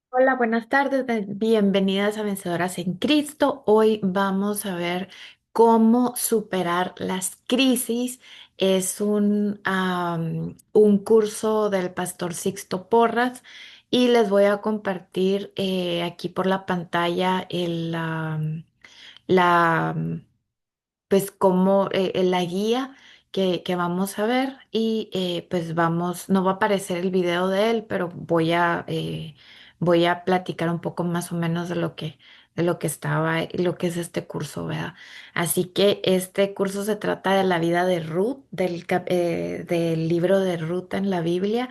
Hola, buenas tardes, bienvenidas a Vencedoras en Cristo. Hoy vamos a ver cómo superar las crisis. Es un curso del pastor Sixto Porras y les voy a compartir aquí por la pantalla la, pues como la guía que vamos a ver y pues vamos, no va a aparecer el video de él, pero voy a platicar un poco más o menos de lo que estaba, lo que es este curso, ¿verdad? Así que este curso se trata de la vida de Ruth, del libro de Ruth en la Biblia,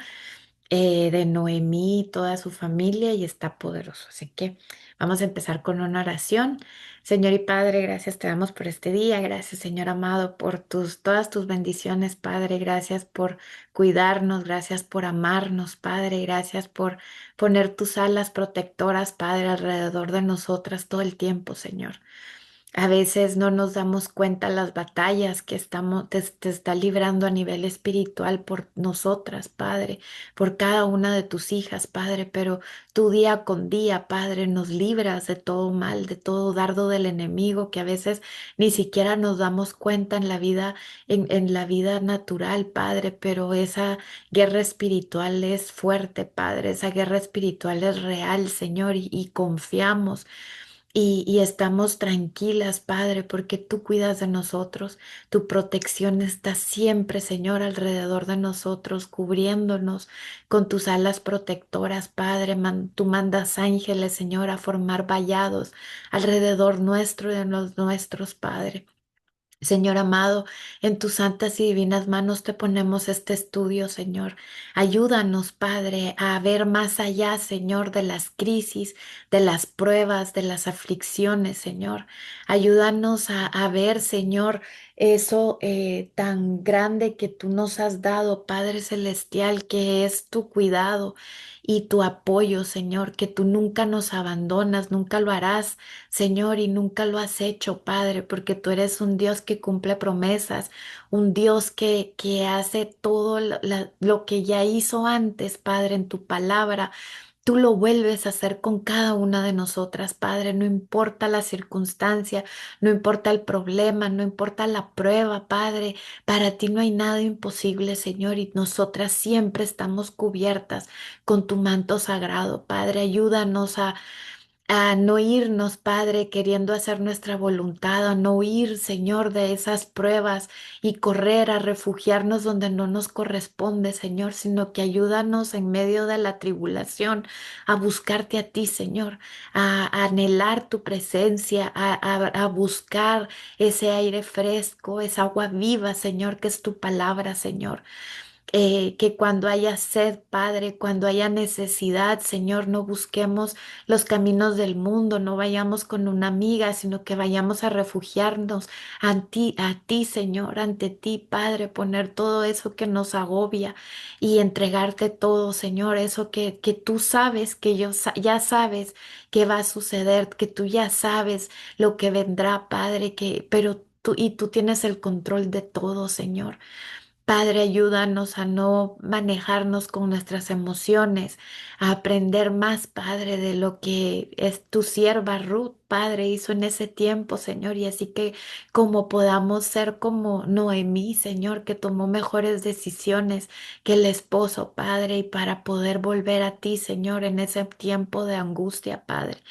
de Noemí y toda su familia y está poderoso. Así que vamos a empezar con una oración. Señor y Padre, gracias te damos por este día. Gracias, Señor amado, por todas tus bendiciones, Padre. Gracias por cuidarnos, gracias por amarnos, Padre. Gracias por poner tus alas protectoras, Padre, alrededor de nosotras todo el tiempo, Señor. A veces no nos damos cuenta las batallas que te está librando a nivel espiritual por nosotras, Padre, por cada una de tus hijas, Padre, pero tú día con día, Padre, nos libras de todo mal, de todo dardo del enemigo que a veces ni siquiera nos damos cuenta en la vida, en la vida natural, Padre, pero esa guerra espiritual es fuerte, Padre, esa guerra espiritual es real, Señor, y confiamos. Y estamos tranquilas, Padre, porque tú cuidas de nosotros. Tu protección está siempre, Señor, alrededor de nosotros, cubriéndonos con tus alas protectoras, Padre. Tú mandas ángeles, Señor, a formar vallados alrededor nuestro y de los nuestros, Padre. Señor amado, en tus santas y divinas manos te ponemos este estudio, Señor. Ayúdanos, Padre, a ver más allá, Señor, de las crisis, de las pruebas, de las aflicciones, Señor. Ayúdanos a ver, Señor, eso tan grande que tú nos has dado, Padre Celestial, que es tu cuidado y tu apoyo, Señor, que tú nunca nos abandonas, nunca lo harás. Señor, y nunca lo has hecho, Padre, porque tú eres un Dios que cumple promesas, un Dios que hace todo lo que ya hizo antes, Padre, en tu palabra. Tú lo vuelves a hacer con cada una de nosotras, Padre, no importa la circunstancia, no importa el problema, no importa la prueba, Padre, para ti no hay nada imposible, Señor, y nosotras siempre estamos cubiertas con tu manto sagrado, Padre, ayúdanos a no irnos, Padre, queriendo hacer nuestra voluntad, a no huir, Señor, de esas pruebas y correr a refugiarnos donde no nos corresponde, Señor, sino que ayúdanos en medio de la tribulación a buscarte a ti, Señor, a anhelar tu presencia, a buscar ese aire fresco, esa agua viva, Señor, que es tu palabra, Señor. Que cuando haya sed, Padre, cuando haya necesidad, Señor, no busquemos los caminos del mundo, no vayamos con una amiga, sino que vayamos a refugiarnos a ti, Señor, ante ti, Padre, poner todo eso que nos agobia y entregarte todo, Señor, eso que tú sabes, ya sabes que va a suceder, que tú ya sabes lo que vendrá, Padre, pero tú tienes el control de todo, Señor. Padre, ayúdanos a no manejarnos con nuestras emociones, a aprender más, Padre, de lo que es tu sierva Ruth, Padre, hizo en ese tiempo, Señor, y así que como podamos ser como Noemí, Señor, que tomó mejores decisiones que el esposo, Padre, y para poder volver a ti, Señor, en ese tiempo de angustia, Padre,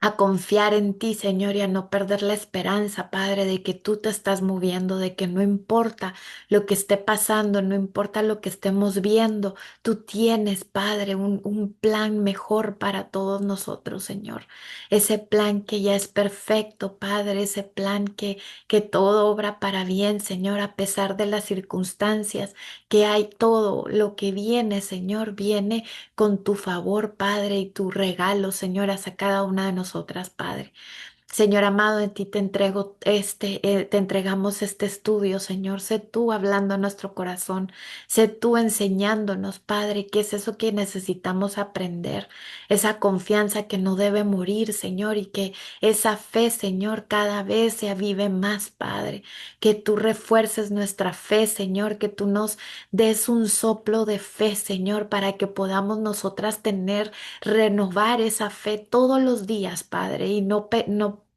a confiar en ti, Señor, y a no perder la esperanza, Padre, de que tú te estás moviendo, de que no importa lo que esté pasando, no importa lo que estemos viendo, tú tienes, Padre, un plan mejor para todos nosotros, Señor. Ese plan que ya es perfecto, Padre, ese plan que todo obra para bien, Señor, a pesar de las circunstancias, que hay todo lo que viene, Señor, viene con tu favor, Padre, y tu regalo, Señor, hacia cada una de nosotras, Padre. Señor amado, en ti te entrego te entregamos este estudio, Señor. Sé tú hablando a nuestro corazón, sé tú enseñándonos, Padre, qué es eso que necesitamos aprender, esa confianza que no debe morir, Señor, y que esa fe, Señor, cada vez se avive más, Padre. Que tú refuerces nuestra fe, Señor, que tú nos des un soplo de fe, Señor, para que podamos nosotras tener renovar esa fe todos los días, Padre, y no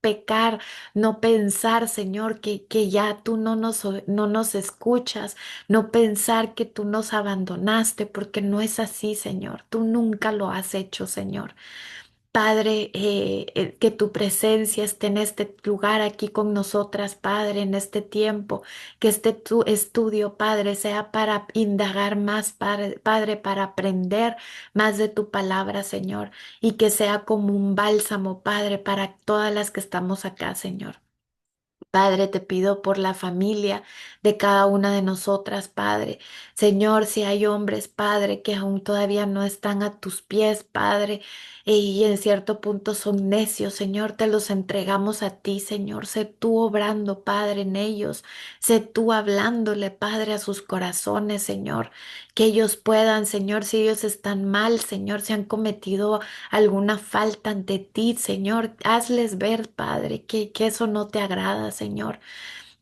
pecar, no pensar, Señor, que ya tú no nos escuchas, no pensar que tú nos abandonaste, porque no es así, Señor. Tú nunca lo has hecho, Señor. Padre, que tu presencia esté en este lugar aquí con nosotras, Padre, en este tiempo, que este tu estudio, Padre, sea para indagar más, Padre, para aprender más de tu palabra, Señor, y que sea como un bálsamo, Padre, para todas las que estamos acá, Señor. Padre, te pido por la familia de cada una de nosotras, Padre. Señor, si hay hombres, Padre, que aún todavía no están a tus pies, Padre, y en cierto punto son necios, Señor, te los entregamos a ti, Señor. Sé tú obrando, Padre, en ellos. Sé tú hablándole, Padre, a sus corazones, Señor. Que ellos puedan, Señor, si ellos están mal, Señor, si han cometido alguna falta ante ti, Señor, hazles ver, Padre, que eso no te agrada, Señor.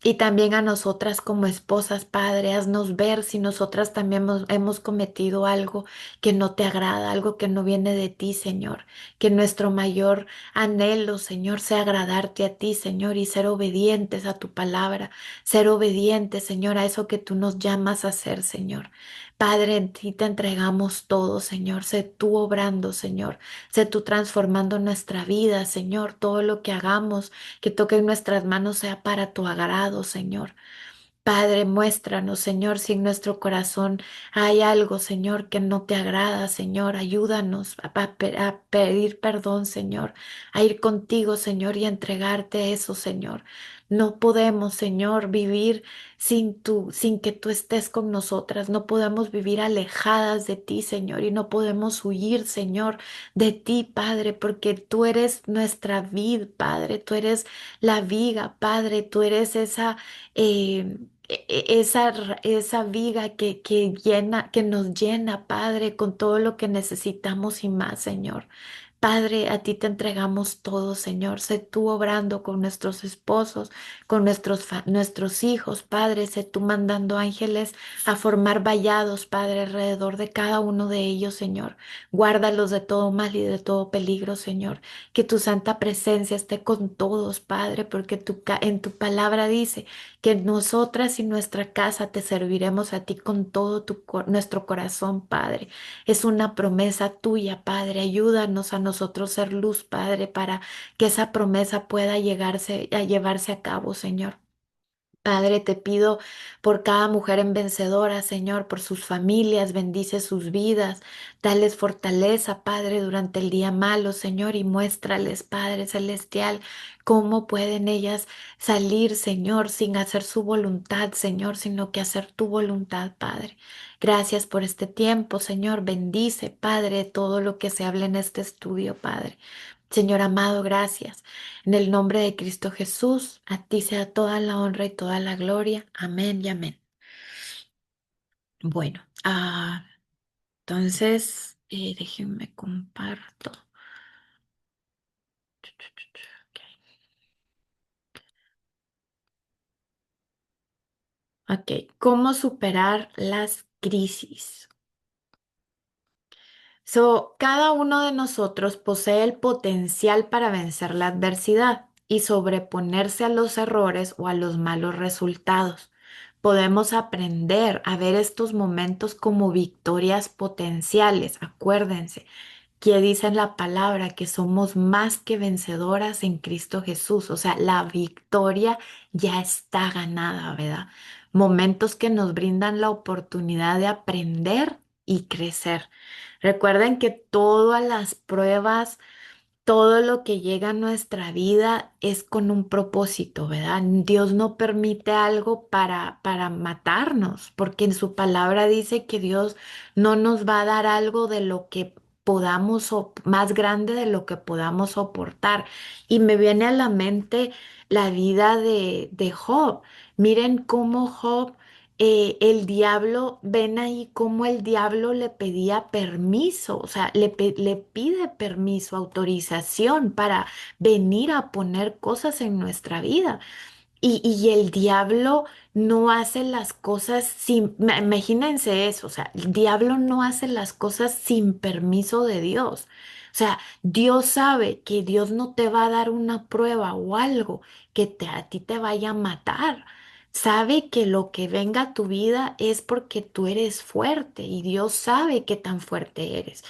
Y también a nosotras como esposas, Padre, haznos ver si nosotras también hemos cometido algo que no te agrada, algo que no viene de ti, Señor. Que nuestro mayor anhelo, Señor, sea agradarte a ti, Señor, y ser obedientes a tu palabra, ser obedientes, Señor, a eso que tú nos llamas a hacer, Señor. Padre, en ti te entregamos todo, Señor. Sé tú obrando, Señor. Sé tú transformando nuestra vida, Señor. Todo lo que hagamos que toque en nuestras manos sea para tu agrado, Señor. Padre, muéstranos, Señor, si en nuestro corazón hay algo, Señor, que no te agrada, Señor. Ayúdanos a pedir perdón, Señor, a ir contigo, Señor, y a entregarte eso, Señor. No podemos, Señor, vivir sin que tú estés con nosotras. No podemos vivir alejadas de ti, Señor, y no podemos huir, Señor, de ti, Padre, porque tú eres nuestra vid, Padre. Tú eres la viga, Padre. Tú eres esa viga que llena, que nos llena, Padre, con todo lo que necesitamos y más, Señor. Padre, a ti te entregamos todo, Señor. Sé tú obrando con nuestros esposos, con nuestros hijos, Padre. Sé tú mandando ángeles a formar vallados, Padre, alrededor de cada uno de ellos, Señor. Guárdalos de todo mal y de todo peligro, Señor. Que tu santa presencia esté con todos, Padre, porque en tu palabra dice que nosotras y nuestra casa te serviremos a ti con todo nuestro corazón, Padre. Es una promesa tuya, Padre. Ayúdanos a nosotros ser luz, Padre, para que esa promesa pueda llevarse a cabo, Señor. Padre, te pido por cada mujer en vencedora, Señor, por sus familias, bendice sus vidas, dales fortaleza, Padre, durante el día malo, Señor, y muéstrales, Padre Celestial, cómo pueden ellas salir, Señor, sin hacer su voluntad, Señor, sino que hacer tu voluntad, Padre. Gracias por este tiempo, Señor, bendice, Padre, todo lo que se habla en este estudio, Padre. Señor amado, gracias. En el nombre de Cristo Jesús, a ti sea toda la honra y toda la gloria. Amén y amén. Bueno, entonces, déjenme comparto. Ok, ¿cómo superar las crisis? Cada uno de nosotros posee el potencial para vencer la adversidad y sobreponerse a los errores o a los malos resultados. Podemos aprender a ver estos momentos como victorias potenciales. Acuérdense que dice en la palabra que somos más que vencedoras en Cristo Jesús. O sea, la victoria ya está ganada, ¿verdad? Momentos que nos brindan la oportunidad de aprender y crecer. Recuerden que todas las pruebas, todo lo que llega a nuestra vida es con un propósito, ¿verdad? Dios no permite algo para matarnos, porque en su palabra dice que Dios no nos va a dar algo de lo que más grande de lo que podamos soportar. Y me viene a la mente la vida de Job. Miren cómo Job, el diablo, ven ahí cómo el diablo le pedía permiso, o sea, le pide permiso, autorización para venir a poner cosas en nuestra vida. Y el diablo no hace las cosas imagínense eso, o sea, el diablo no hace las cosas sin permiso de Dios. O sea, Dios sabe que Dios no te va a dar una prueba o algo que a ti te vaya a matar. Sabe que lo que venga a tu vida es porque tú eres fuerte y Dios sabe qué tan fuerte eres.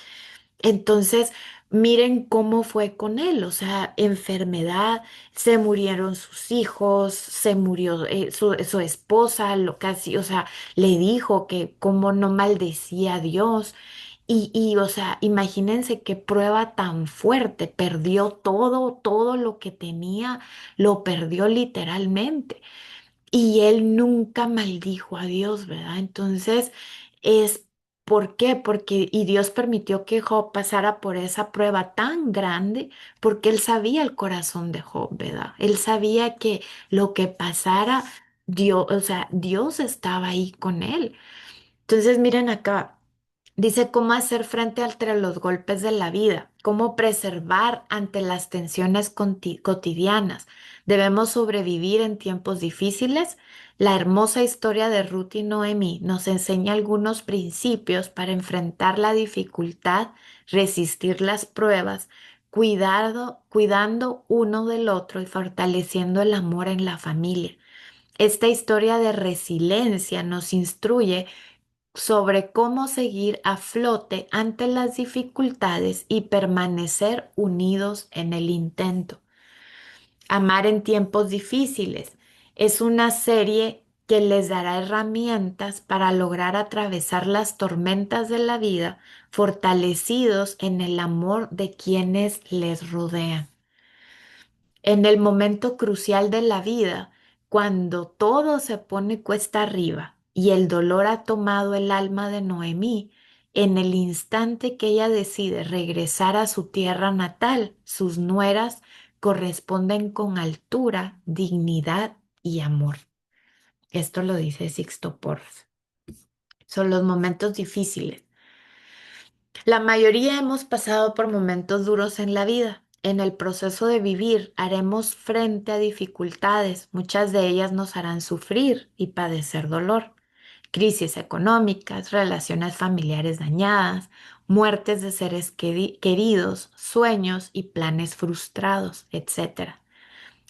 Entonces, miren cómo fue con él, o sea, enfermedad, se murieron sus hijos, se murió su esposa, lo casi, o sea, le dijo que cómo no maldecía a Dios. O sea, imagínense qué prueba tan fuerte, perdió todo, todo lo que tenía, lo perdió literalmente. Y él nunca maldijo a Dios, ¿verdad? Entonces, ¿por qué? Porque, y Dios permitió que Job pasara por esa prueba tan grande, porque él sabía el corazón de Job, ¿verdad? Él sabía que lo que pasara, Dios, o sea, Dios estaba ahí con él. Entonces, miren acá, dice cómo hacer frente ante los golpes de la vida, cómo preservar ante las tensiones cotidianas. Debemos sobrevivir en tiempos difíciles. La hermosa historia de Ruth y Noemí nos enseña algunos principios para enfrentar la dificultad, resistir las pruebas, cuidando uno del otro y fortaleciendo el amor en la familia. Esta historia de resiliencia nos instruye sobre cómo seguir a flote ante las dificultades y permanecer unidos en el intento. Amar en tiempos difíciles es una serie que les dará herramientas para lograr atravesar las tormentas de la vida, fortalecidos en el amor de quienes les rodean. En el momento crucial de la vida, cuando todo se pone cuesta arriba y el dolor ha tomado el alma de Noemí, en el instante que ella decide regresar a su tierra natal, sus nueras corresponden con altura, dignidad y amor. Esto lo dice Sixto Porras. Son los momentos difíciles. La mayoría hemos pasado por momentos duros en la vida. En el proceso de vivir haremos frente a dificultades, muchas de ellas nos harán sufrir y padecer dolor. Crisis económicas, relaciones familiares dañadas, muertes de seres queridos, sueños y planes frustrados, etcétera.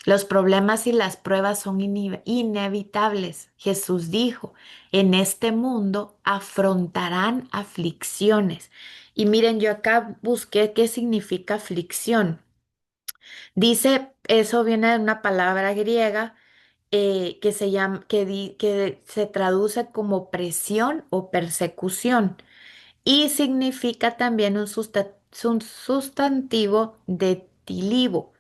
Los problemas y las pruebas son inevitables. Jesús dijo, en este mundo afrontarán aflicciones. Y miren, yo acá busqué qué significa aflicción. Dice, eso viene de una palabra griega que se llama, que se traduce como presión o persecución y significa también un sustantivo de tilivo,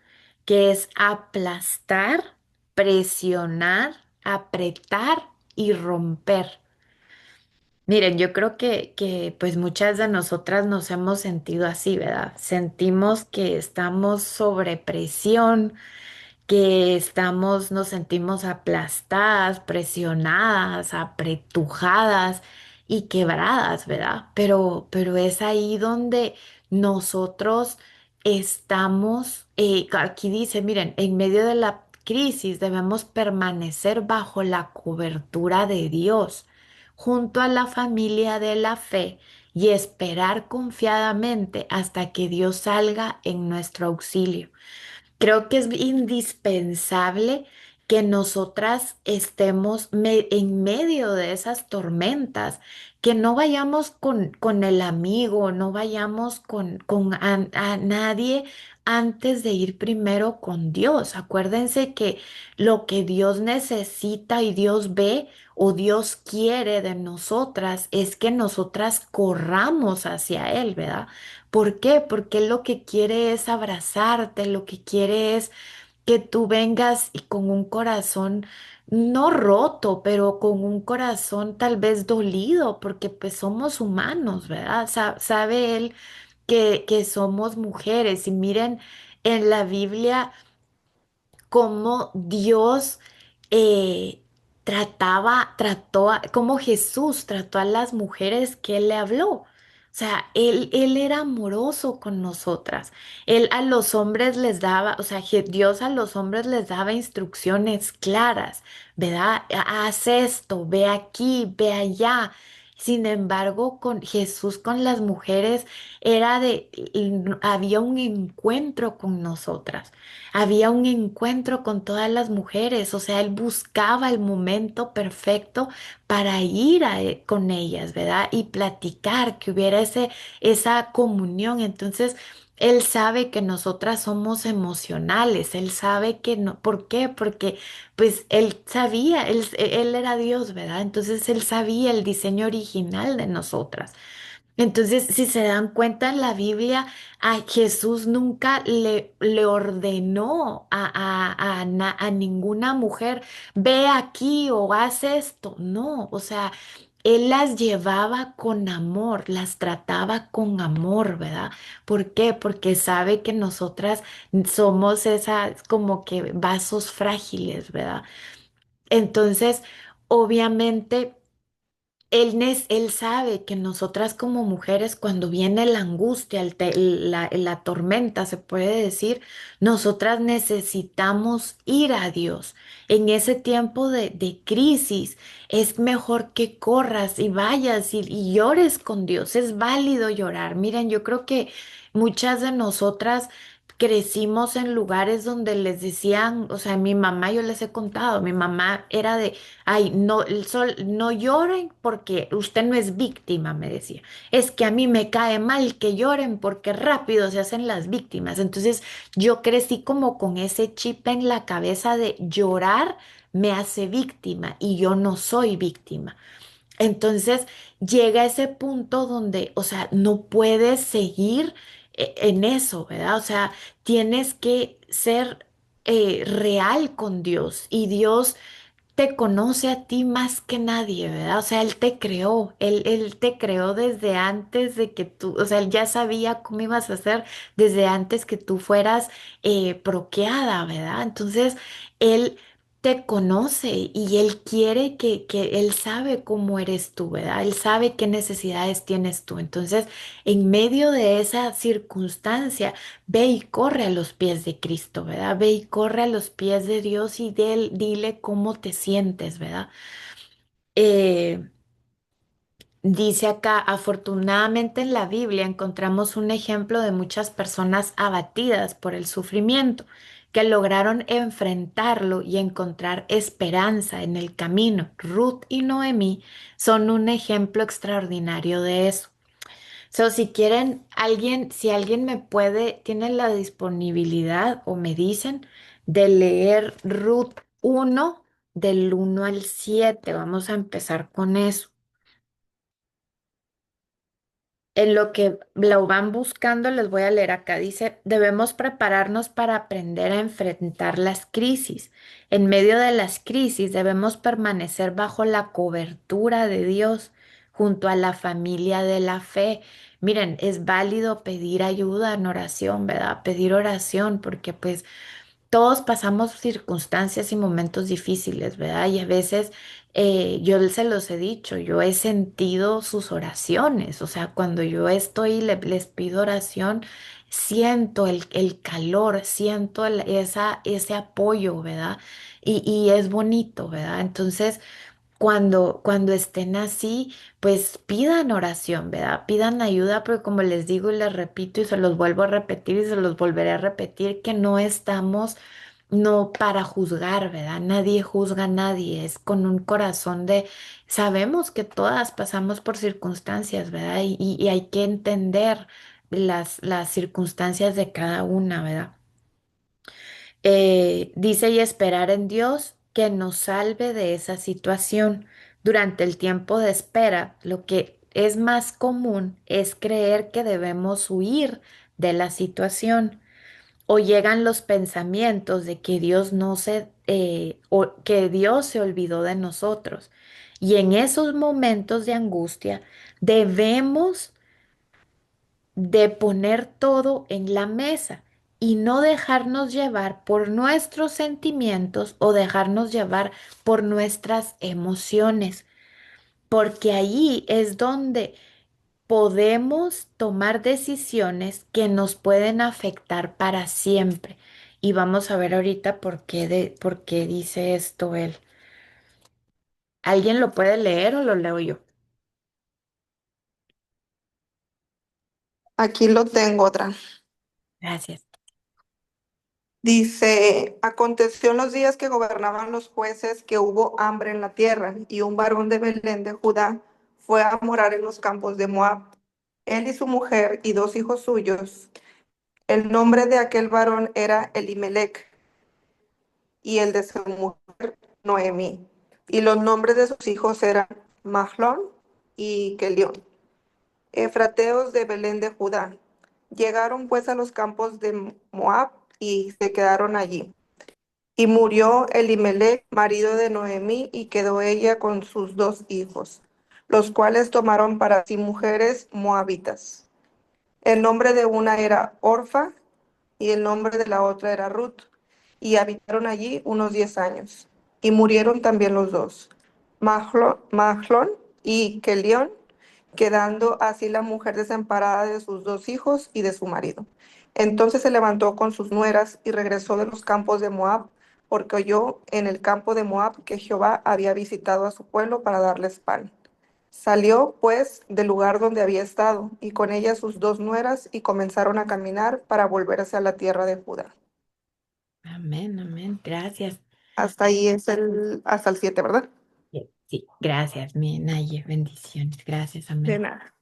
que es aplastar, presionar, apretar y romper. Miren, yo creo que pues muchas de nosotras nos hemos sentido así, ¿verdad? Sentimos que estamos sobre presión, que nos sentimos aplastadas, presionadas, apretujadas y quebradas, ¿verdad? Pero es ahí donde nosotros estamos, aquí dice, miren, en medio de la crisis debemos permanecer bajo la cobertura de Dios, junto a la familia de la fe y esperar confiadamente hasta que Dios salga en nuestro auxilio. Creo que es indispensable que nosotras estemos en medio de esas tormentas, que no vayamos con el amigo, no vayamos a nadie antes de ir primero con Dios. Acuérdense que lo que Dios necesita y Dios ve o Dios quiere de nosotras es que nosotras corramos hacia Él, ¿verdad? ¿Por qué? Porque Él lo que quiere es abrazarte, lo que quiere es que tú vengas y con un corazón no roto, pero con un corazón tal vez dolido, porque pues somos humanos, ¿verdad? Sabe Él que somos mujeres. Y miren, en la Biblia cómo Dios eh, cómo Jesús trató a las mujeres que Él le habló. O sea, él era amoroso con nosotras. Él a los hombres les daba, o sea, Dios a los hombres les daba instrucciones claras, ¿verdad? Haz esto, ve aquí, ve allá. Sin embargo, con Jesús, con las mujeres, había un encuentro con nosotras. Había un encuentro con todas las mujeres, o sea, él buscaba el momento perfecto para ir con ellas, ¿verdad? Y platicar, que hubiera esa comunión. Entonces, él sabe que nosotras somos emocionales, él sabe que no, ¿por qué? Porque pues él sabía, él era Dios, ¿verdad? Entonces, él sabía el diseño original de nosotras. Entonces, si se dan cuenta en la Biblia, a Jesús nunca le ordenó a ninguna mujer, ve aquí o haz esto. No, o sea, él las llevaba con amor, las trataba con amor, ¿verdad? ¿Por qué? Porque sabe que nosotras somos esas como que vasos frágiles, ¿verdad? Entonces, obviamente. Él sabe que nosotras como mujeres, cuando viene la angustia, la tormenta, se puede decir, nosotras necesitamos ir a Dios. En ese tiempo de crisis, es mejor que corras y vayas y llores con Dios. Es válido llorar. Miren, yo creo que muchas de nosotras crecimos en lugares donde les decían, o sea, mi mamá, yo les he contado, mi mamá era de: ay, no, el sol, no lloren porque usted no es víctima, me decía. Es que a mí me cae mal que lloren porque rápido se hacen las víctimas. Entonces yo crecí como con ese chip en la cabeza de llorar me hace víctima y yo no soy víctima. Entonces llega ese punto donde, o sea, no puedes seguir en eso, ¿verdad? O sea, tienes que ser real con Dios y Dios te conoce a ti más que nadie, ¿verdad? O sea, Él te creó, Él te creó desde antes de que tú, o sea, Él ya sabía cómo ibas a ser desde antes que tú fueras proqueada, ¿verdad? Entonces, Él te conoce y Él quiere que Él sabe cómo eres tú, ¿verdad? Él sabe qué necesidades tienes tú. Entonces, en medio de esa circunstancia, ve y corre a los pies de Cristo, ¿verdad? Ve y corre a los pies de Dios y dile cómo te sientes, ¿verdad? Eh, Dice acá, afortunadamente en la Biblia encontramos un ejemplo de muchas personas abatidas por el sufrimiento, que lograron enfrentarlo y encontrar esperanza en el camino. Ruth y Noemí son un ejemplo extraordinario de eso. So, si quieren, si alguien me tiene la disponibilidad o me dicen de leer Ruth 1 del 1 al 7, vamos a empezar con eso. En lo que lo van buscando, les voy a leer acá. Dice, debemos prepararnos para aprender a enfrentar las crisis. En medio de las crisis debemos permanecer bajo la cobertura de Dios, junto a la familia de la fe. Miren, es válido pedir ayuda en oración, ¿verdad? Pedir oración, porque pues todos pasamos circunstancias y momentos difíciles, ¿verdad? Y a veces yo se los he dicho, yo he sentido sus oraciones, o sea, cuando yo estoy y les pido oración, siento el calor, siento ese apoyo, ¿verdad? Y es bonito, ¿verdad? Entonces, cuando estén así, pues pidan oración, ¿verdad? Pidan ayuda, porque como les digo y les repito y se los vuelvo a repetir y se los volveré a repetir, que no estamos, no para juzgar, ¿verdad? Nadie juzga a nadie, es con un corazón sabemos que todas pasamos por circunstancias, ¿verdad? Y hay que entender las circunstancias de cada una, ¿verdad? Dice y esperar en Dios que nos salve de esa situación. Durante el tiempo de espera, lo que es más común es creer que debemos huir de la situación o llegan los pensamientos de que Dios no se, o que Dios se olvidó de nosotros. Y en esos momentos de angustia debemos de poner todo en la mesa y no dejarnos llevar por nuestros sentimientos o dejarnos llevar por nuestras emociones, porque allí es donde podemos tomar decisiones que nos pueden afectar para siempre. Y vamos a ver ahorita por qué dice esto él. ¿Alguien lo puede leer o lo leo yo? Aquí lo tengo otra. Gracias. Dice, aconteció en los días que gobernaban los jueces que hubo hambre en la tierra, y un varón de Belén de Judá fue a morar en los campos de Moab, él y su mujer y dos hijos suyos. El nombre de aquel varón era Elimelech, y el de su mujer Noemí. Y los nombres de sus hijos eran Mahlón y Kelión, efrateos de Belén de Judá. Llegaron pues a los campos de Moab y se quedaron allí. Y murió Elimelech, marido de Noemí, y quedó ella con sus dos hijos, los cuales tomaron para sí mujeres moabitas. El nombre de una era Orfa y el nombre de la otra era Ruth, y habitaron allí unos 10 años. Y murieron también los dos, Mahlón y Kelión, quedando así la mujer desamparada de sus dos hijos y de su marido. Entonces se levantó con sus nueras y regresó de los campos de Moab, porque oyó en el campo de Moab que Jehová había visitado a su pueblo para darles pan. Salió, pues, del lugar donde había estado, y con ella sus dos nueras, y comenzaron a caminar para volverse a la tierra de Judá. Amén, amén. Gracias. Hasta ahí es hasta el 7, ¿verdad? Sí, sí, gracias, mi Naye. Bendiciones. Gracias, De amén. nada.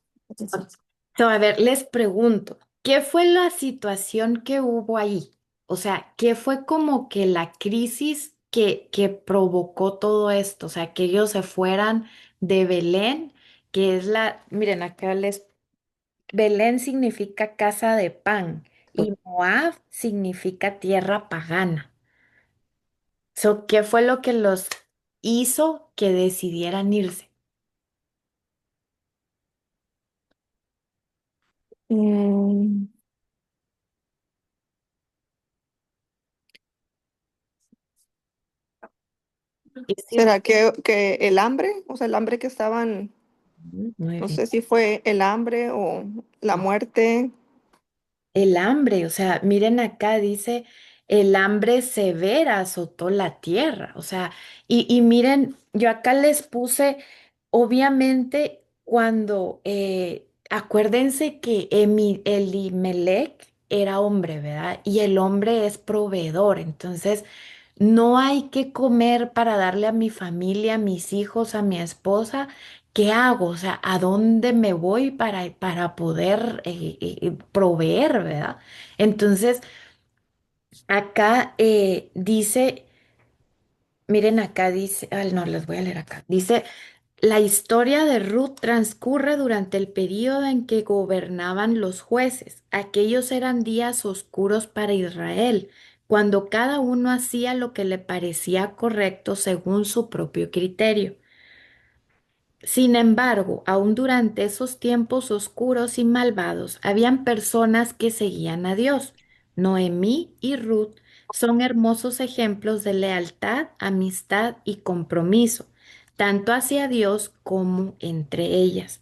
So, a ver, les pregunto, ¿qué fue la situación que hubo ahí? O sea, ¿qué fue como que la crisis que provocó todo esto? O sea, que ellos se fueran de Belén, que es miren, Belén significa casa de pan y Moab significa tierra pagana. So, ¿qué fue lo que los hizo que decidieran irse? Mm, Es ¿Será que el hambre? O sea, el hambre que estaban, muy no bien. sé si fue el hambre o la muerte. El hambre, o sea, miren acá dice, el hambre severa azotó la tierra, o sea, y miren, yo acá les puse, obviamente, acuérdense que Elimelech era hombre, ¿verdad? Y el hombre es proveedor, entonces no hay que comer para darle a mi familia, a mis hijos, a mi esposa. ¿Qué hago? O sea, ¿a dónde me voy para poder proveer, ¿verdad? Entonces, acá dice, miren acá dice, no, les voy a leer acá. Dice, la historia de Ruth transcurre durante el periodo en que gobernaban los jueces. Aquellos eran días oscuros para Israel, cuando cada uno hacía lo que le parecía correcto según su propio criterio. Sin embargo, aún durante esos tiempos oscuros y malvados, habían personas que seguían a Dios. Noemí y Ruth son hermosos ejemplos de lealtad, amistad y compromiso, tanto hacia Dios como entre ellas.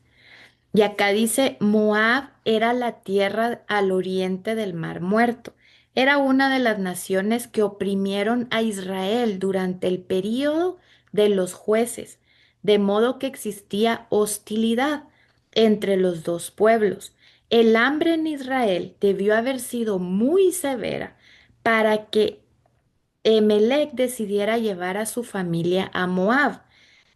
Y acá dice, Moab era la tierra al oriente del Mar Muerto. Era una de las naciones que oprimieron a Israel durante el período de los jueces, de modo que existía hostilidad entre los dos pueblos. El hambre en Israel debió haber sido muy severa para que Emelec decidiera llevar a su familia a Moab.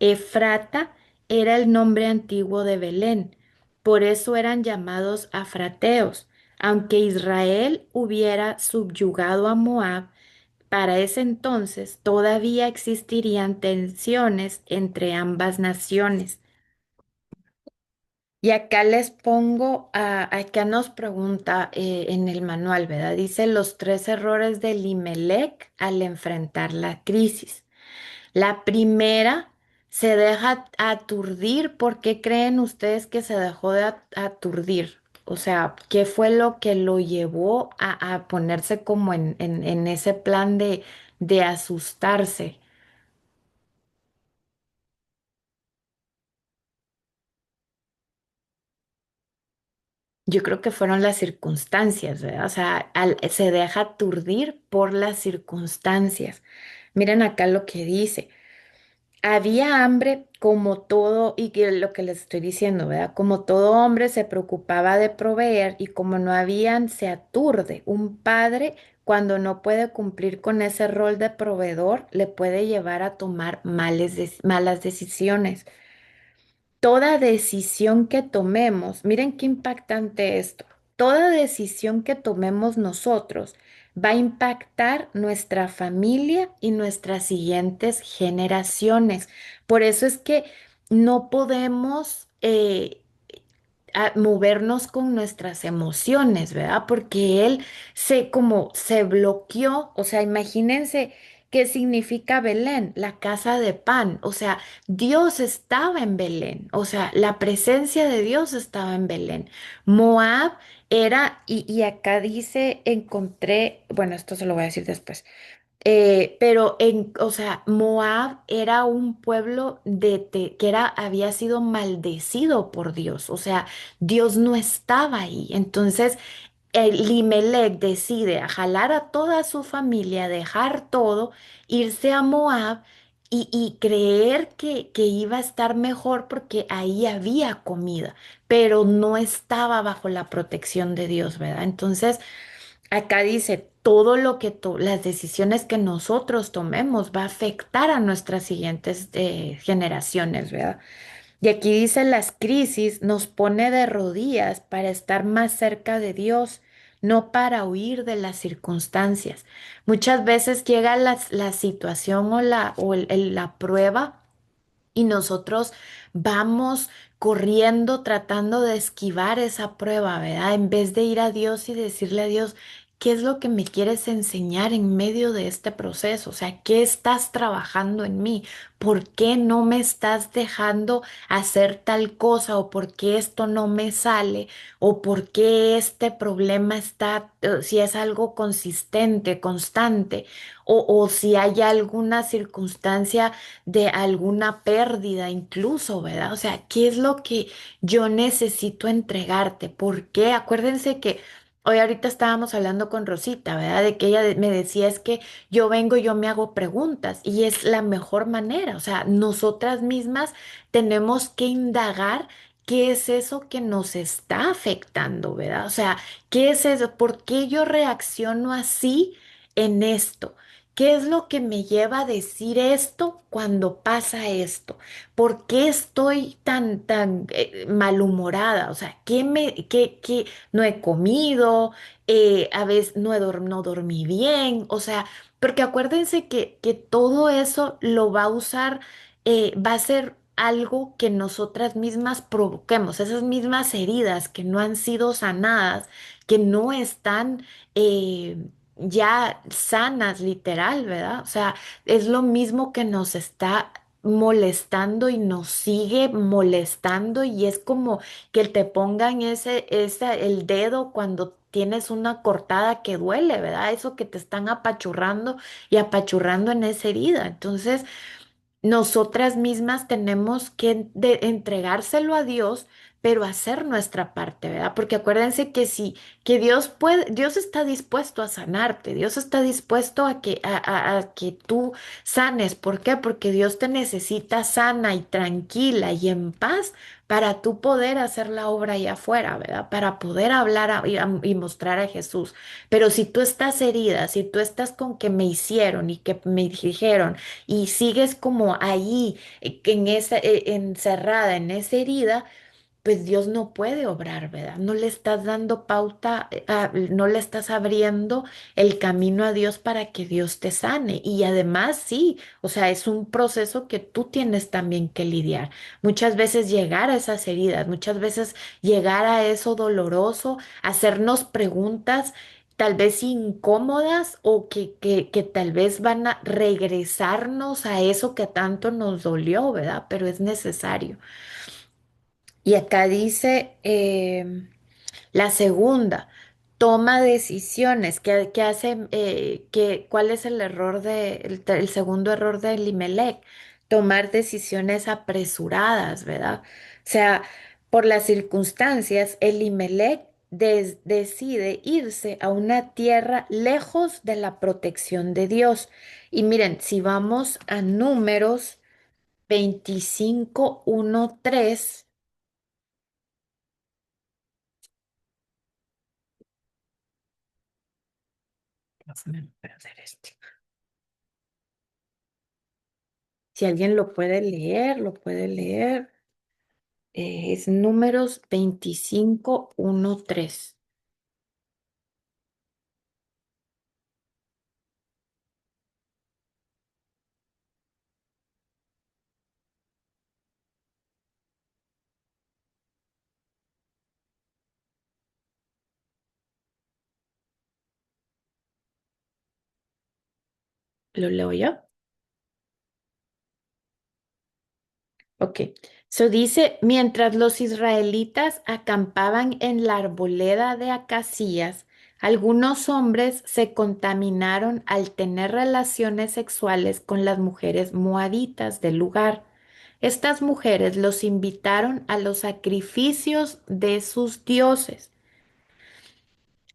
Efrata era el nombre antiguo de Belén, por eso eran llamados afrateos. Aunque Israel hubiera subyugado a Moab, para ese entonces todavía existirían tensiones entre ambas naciones. Y acá les pongo, acá nos pregunta en el manual, ¿verdad? Dice los tres errores del Imelec al enfrentar la crisis. La primera, se deja aturdir. ¿Por qué creen ustedes que se dejó de aturdir? O sea, ¿qué fue lo que lo llevó a ponerse como en ese plan de asustarse? Yo creo que fueron las circunstancias, ¿verdad? O sea, se deja aturdir por las circunstancias. Miren acá lo que dice. Había hambre como todo, y que lo que les estoy diciendo, ¿verdad? Como todo hombre se preocupaba de proveer y como no habían, se aturde. Un padre, cuando no puede cumplir con ese rol de proveedor, le puede llevar a tomar malas decisiones. Toda decisión que tomemos, miren qué impactante esto, toda decisión que tomemos nosotros va a impactar nuestra familia y nuestras siguientes generaciones. Por eso es que no podemos movernos con nuestras emociones, ¿verdad? Porque él como se bloqueó, o sea, imagínense qué significa Belén, la casa de pan, o sea, Dios estaba en Belén, o sea, la presencia de Dios estaba en Belén. Moab era, y acá dice, encontré, bueno, esto se lo voy a decir después. Pero o sea, Moab era un pueblo que había sido maldecido por Dios. O sea, Dios no estaba ahí. Entonces, Limelec decide a jalar a toda su familia, dejar todo, irse a Moab y creer que iba a estar mejor porque ahí había comida, pero no estaba bajo la protección de Dios, ¿verdad? Entonces, acá dice, todo lo que las decisiones que nosotros tomemos va a afectar a nuestras siguientes generaciones, ¿verdad? Y aquí dice, las crisis nos pone de rodillas para estar más cerca de Dios, no para huir de las circunstancias. Muchas veces llega la situación la prueba y nosotros vamos corriendo tratando de esquivar esa prueba, ¿verdad? En vez de ir a Dios y decirle a Dios, ¿qué es lo que me quieres enseñar en medio de este proceso? O sea, ¿qué estás trabajando en mí? ¿Por qué no me estás dejando hacer tal cosa? ¿O por qué esto no me sale? ¿O por qué este problema está, si es algo consistente, constante? O si hay alguna circunstancia de alguna pérdida incluso, ¿verdad? O sea, ¿qué es lo que yo necesito entregarte? ¿Por qué? Acuérdense que hoy ahorita estábamos hablando con Rosita, ¿verdad? De que ella me decía es que yo vengo, yo me hago preguntas y es la mejor manera, o sea, nosotras mismas tenemos que indagar. ¿Qué es eso que nos está afectando, verdad? O sea, ¿qué es eso? ¿Por qué yo reacciono así en esto? ¿Qué es lo que me lleva a decir esto cuando pasa esto? ¿Por qué estoy tan malhumorada? O sea, ¿qué no he comido? A veces no dormí bien. O sea, porque acuérdense que todo eso lo va a usar, va a ser algo que nosotras mismas provoquemos, esas mismas heridas que no han sido sanadas, que no están ya sanas, literal, ¿verdad? O sea, es lo mismo que nos está molestando y nos sigue molestando y es como que te pongan el dedo cuando tienes una cortada que duele, ¿verdad? Eso que te están apachurrando y apachurrando en esa herida. Entonces, nosotras mismas tenemos que entregárselo a Dios, pero hacer nuestra parte, ¿verdad? Porque acuérdense que sí, que Dios puede, Dios está dispuesto a sanarte, Dios está dispuesto a que tú sanes. ¿Por qué? Porque Dios te necesita sana y tranquila y en paz para tú poder hacer la obra allá afuera, ¿verdad? Para poder hablar y mostrar a Jesús. Pero si tú estás herida, si tú estás con que me hicieron y que me dijeron, y sigues como ahí, encerrada en esa herida, pues Dios no puede obrar, ¿verdad? No le estás dando pauta, no le estás abriendo el camino a Dios para que Dios te sane. Y además, sí, o sea, es un proceso que tú tienes también que lidiar. Muchas veces llegar a esas heridas, muchas veces llegar a eso doloroso, hacernos preguntas tal vez incómodas o que tal vez van a regresarnos a eso que tanto nos dolió, ¿verdad? Pero es necesario. Y acá dice, La segunda, toma decisiones. ¿Qué hace, cuál es el error el segundo error de Elimelech? Tomar decisiones apresuradas, ¿verdad? O sea, por las circunstancias, Elimelech decide irse a una tierra lejos de la protección de Dios. Y miren, si vamos a Números 25:1-3. Déjame perder este. Si alguien lo puede leer, lo puede leer. Es Números 25:1-3. ¿Lo leo yo? Ok. So dice, mientras los israelitas acampaban en la arboleda de Acacías, algunos hombres se contaminaron al tener relaciones sexuales con las mujeres moabitas del lugar. Estas mujeres los invitaron a los sacrificios de sus dioses.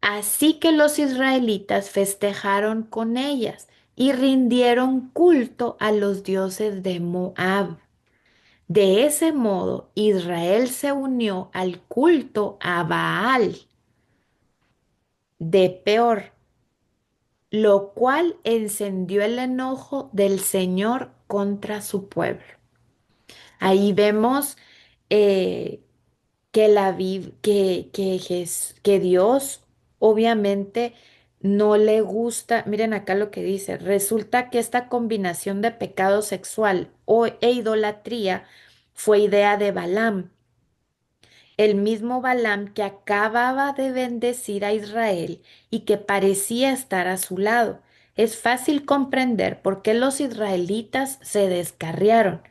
Así que los israelitas festejaron con ellas y rindieron culto a los dioses de Moab. De ese modo, Israel se unió al culto a Baal de Peor, lo cual encendió el enojo del Señor contra su pueblo. Ahí vemos eh, que Dios obviamente no le gusta. Miren acá lo que dice, resulta que esta combinación de pecado sexual e idolatría fue idea de Balaam, el mismo Balaam que acababa de bendecir a Israel y que parecía estar a su lado. Es fácil comprender por qué los israelitas se descarriaron.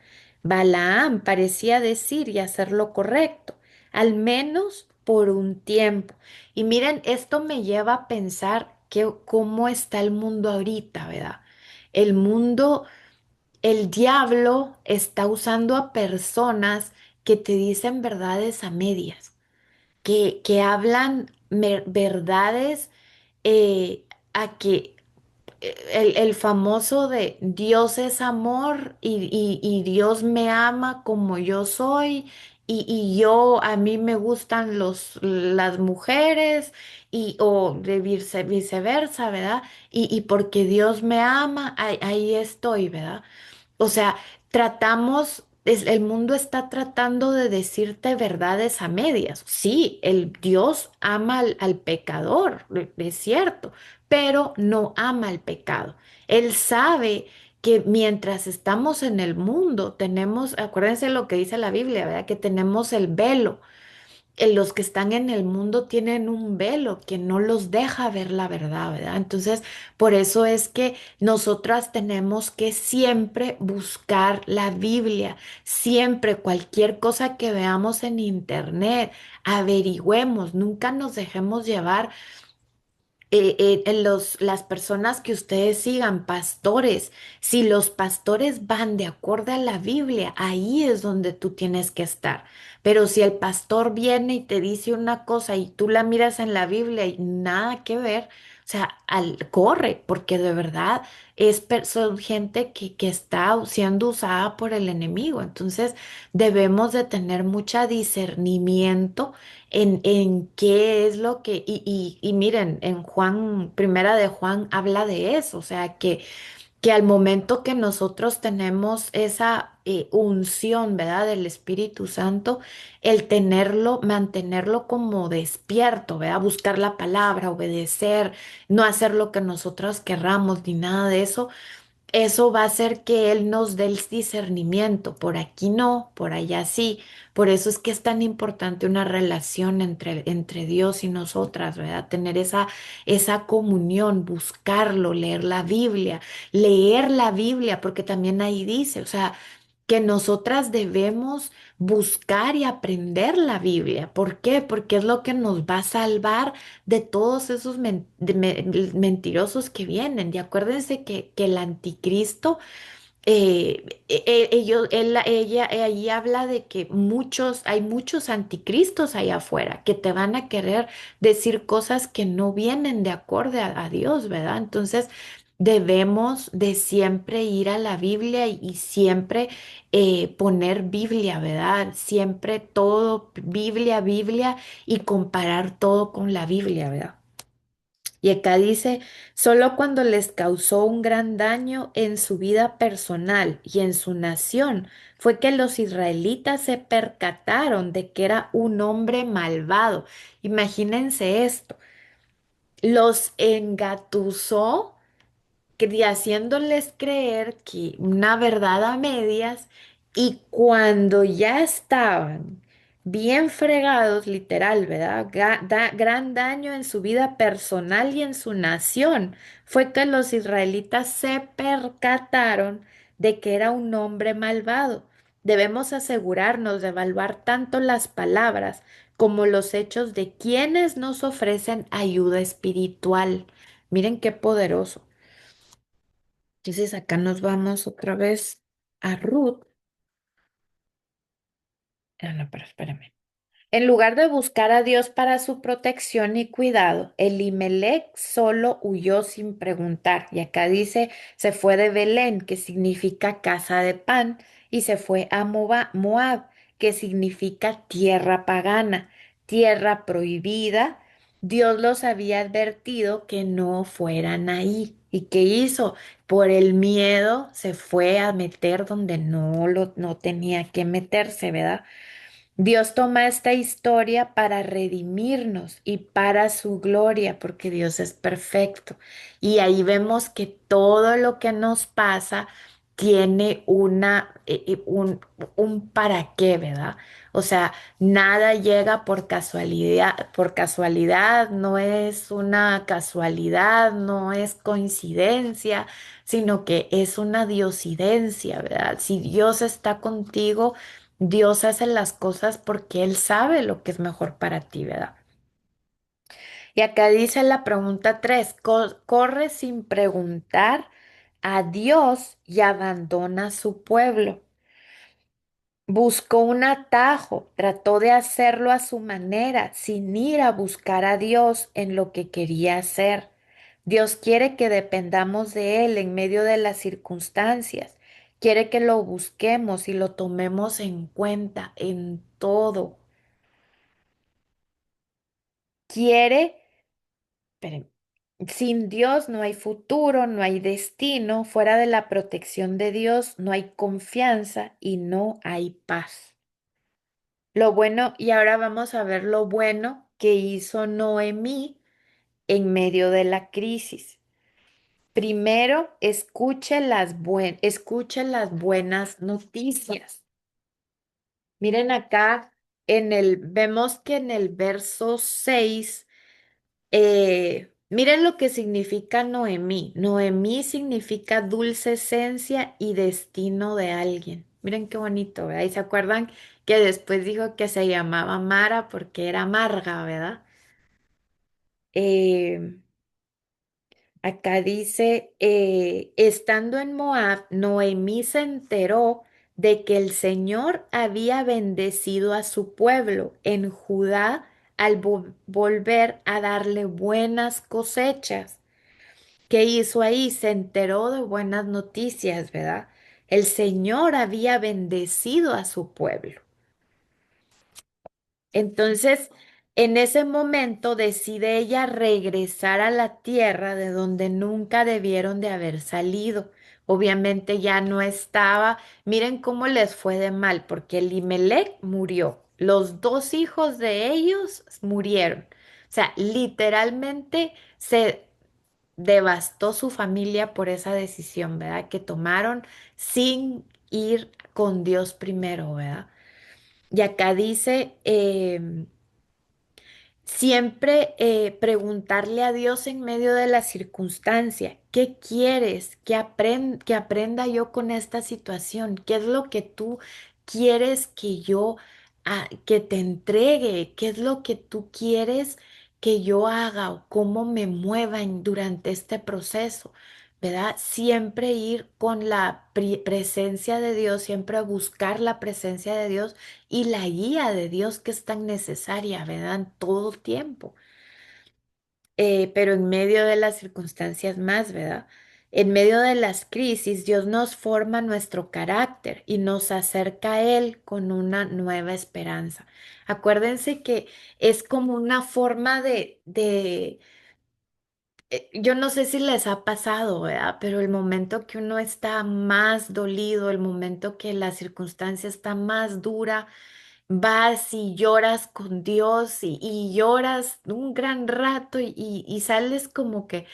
Balaam parecía decir y hacer lo correcto, al menos por un tiempo. Y miren, esto me lleva a pensar cómo está el mundo ahorita, ¿verdad? El mundo, el diablo está usando a personas que te dicen verdades a medias, que hablan verdades, eh, a que el famoso de Dios es amor y Dios me ama como yo soy y yo a mí me gustan las mujeres o de viceversa, ¿verdad? Y porque Dios me ama, ahí estoy, ¿verdad? O sea, el mundo está tratando de decirte verdades a medias. Sí, el Dios ama al pecador, es cierto, pero no ama el pecado. Él sabe que mientras estamos en el mundo, acuérdense lo que dice la Biblia, ¿verdad? Que tenemos el velo. Los que están en el mundo tienen un velo que no los deja ver la verdad, ¿verdad? Entonces, por eso es que nosotras tenemos que siempre buscar la Biblia, siempre cualquier cosa que veamos en internet, averigüemos, nunca nos dejemos llevar las personas que ustedes sigan, pastores, si los pastores van de acuerdo a la Biblia, ahí es donde tú tienes que estar. Pero si el pastor viene y te dice una cosa y tú la miras en la Biblia y nada que ver, o sea, corre, porque de verdad son gente que está siendo usada por el enemigo. Entonces debemos de tener mucho discernimiento en qué es lo que, y miren, en Juan, primera de Juan habla de eso, o sea, que al momento que nosotros tenemos esa unción, ¿verdad? Del Espíritu Santo, el tenerlo, mantenerlo como despierto, ¿verdad? Buscar la palabra, obedecer, no hacer lo que nosotros querramos ni nada de eso. Eso va a hacer que Él nos dé el discernimiento. Por aquí no, por allá sí. Por eso es que es tan importante una relación entre Dios y nosotras, ¿verdad? Tener esa comunión, buscarlo, leer la Biblia, porque también ahí dice, o sea, que nosotras debemos buscar y aprender la Biblia. ¿Por qué? Porque es lo que nos va a salvar de todos esos mentirosos que vienen. Y acuérdense que el anticristo ella, ahí habla de que hay muchos anticristos allá afuera que te van a querer decir cosas que no vienen de acorde a Dios, ¿verdad? Entonces debemos de siempre ir a la Biblia y siempre poner Biblia, ¿verdad? Siempre todo Biblia, Biblia y comparar todo con la Biblia, ¿verdad? Y acá dice, solo cuando les causó un gran daño en su vida personal y en su nación, fue que los israelitas se percataron de que era un hombre malvado. Imagínense esto, los engatusó haciéndoles creer que una verdad a medias y cuando ya estaban bien fregados, literal, ¿verdad? Gran daño en su vida personal y en su nación, fue que los israelitas se percataron de que era un hombre malvado. Debemos asegurarnos de evaluar tanto las palabras como los hechos de quienes nos ofrecen ayuda espiritual. Miren qué poderoso. Entonces acá nos vamos otra vez a Ruth. Ah, no, pero espérame. En lugar de buscar a Dios para su protección y cuidado, Elimelech solo huyó sin preguntar. Y acá dice, se fue de Belén, que significa casa de pan, y se fue a Moab, que significa tierra pagana, tierra prohibida. Dios los había advertido que no fueran ahí. ¿Y qué hizo? Por el miedo se fue a meter donde no tenía que meterse, ¿verdad? Dios toma esta historia para redimirnos y para su gloria, porque Dios es perfecto. Y ahí vemos que todo lo que nos pasa tiene un para qué, ¿verdad? O sea, nada llega por casualidad, no es una casualidad, no es coincidencia, sino que es una diosidencia, ¿verdad? Si Dios está contigo, Dios hace las cosas porque Él sabe lo que es mejor para ti, ¿verdad? Y acá dice la pregunta 3: corre sin preguntar a Dios y abandona su pueblo. Buscó un atajo, trató de hacerlo a su manera, sin ir a buscar a Dios en lo que quería hacer. Dios quiere que dependamos de Él en medio de las circunstancias. Quiere que lo busquemos y lo tomemos en cuenta en todo. Quiere, esperen, sin Dios no hay futuro, no hay destino. Fuera de la protección de Dios no hay confianza y no hay paz. Lo bueno, y ahora vamos a ver lo bueno que hizo Noemí en medio de la crisis. Primero, escuche las buenas noticias. Miren acá, vemos que en el verso 6, miren lo que significa Noemí. Noemí significa dulce esencia y destino de alguien. Miren qué bonito, ¿verdad? Y se acuerdan que después dijo que se llamaba Mara porque era amarga, ¿verdad? Eh, Acá dice, estando en Moab, Noemí se enteró de que el Señor había bendecido a su pueblo en Judá al volver a darle buenas cosechas. ¿Qué hizo ahí? Se enteró de buenas noticias, ¿verdad? El Señor había bendecido a su pueblo. Entonces, en ese momento decide ella regresar a la tierra de donde nunca debieron de haber salido. Obviamente ya no estaba. Miren cómo les fue de mal, porque Elimelech murió. Los dos hijos de ellos murieron. O sea, literalmente se devastó su familia por esa decisión, ¿verdad? Que tomaron sin ir con Dios primero, ¿verdad? Y acá dice, Siempre preguntarle a Dios en medio de la circunstancia, ¿qué quieres que aprenda yo con esta situación? ¿Qué es lo que tú quieres que yo que te entregue? ¿Qué es lo que tú quieres que yo haga o cómo me mueva durante este proceso? ¿Verdad? Siempre ir con la presencia de Dios, siempre buscar la presencia de Dios y la guía de Dios que es tan necesaria, ¿verdad? En todo tiempo. Pero en medio de las circunstancias más, ¿verdad? En medio de las crisis, Dios nos forma nuestro carácter y nos acerca a Él con una nueva esperanza. Acuérdense que es como una forma yo no sé si les ha pasado, ¿verdad? Pero el momento que uno está más dolido, el momento que la circunstancia está más dura, vas y lloras con Dios y lloras un gran rato y sales como que,